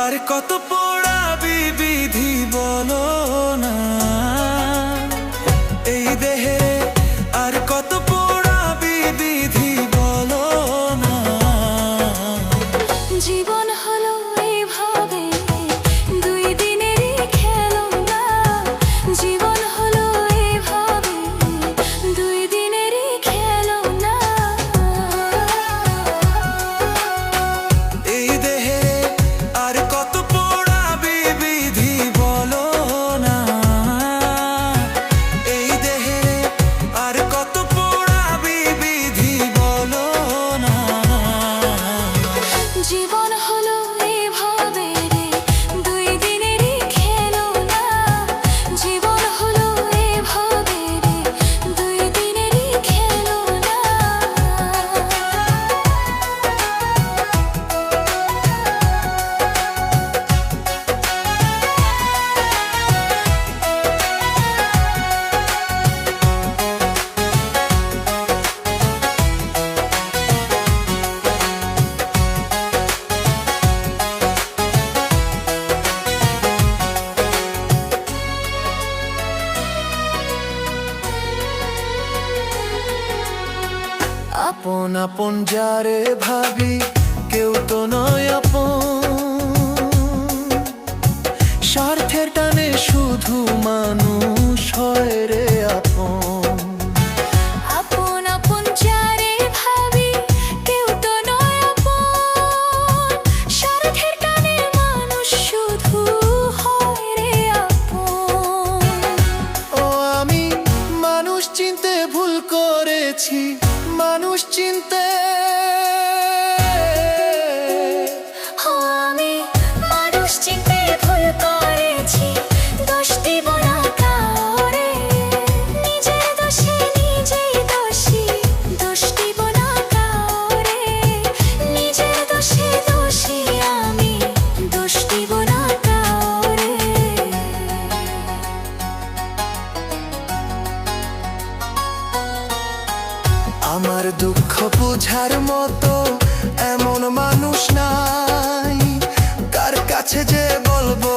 আর কত পোড়াবি বিধি বলো না এই দেহে, আর কত পোড়াবি বিধি বলো না। জীবন হলো এইভাবে দুই দিনেরই খেলনা, জীবন হলো এইভাবে দুই দিনেরই খেলনা। এই দেহে আর কত পোড়াবি বিধি বলো না, এই দেহে আর কত পোড়াবি বিধি বলো না। জীবন হলো এইভাবে রে দুই দিনেরই খেলনা, জীবন হলো এইভাবে রে দুই দিনেরই খেলনা। আপন আপন যারে ভাবি কেউ তো নয় আপন, স্বার্থের টানে শুধু মানুষ হয় রে আপন। আপন আপন যারে ভাবি কেউ তো নয় আপন, স্বার্থের টানে মানুষ শুধু হয় রে আপন। ও আমি মানুষ চিনতে ভুল করেছি, মানুষ চিনতে। ও আমি মানুষ চিনতে ভুল করেছি, দোষ দিব না কাউরে, নিজের দোষে নিজেই দোষী, দোষ দিব না কাউরে, নিজের দোষে দোষী আমি, দোষ দিব না কাউরে। আমার দুঃখ বুঝার মতো এমন মানুষ নাই, কার কাছে যে বলবো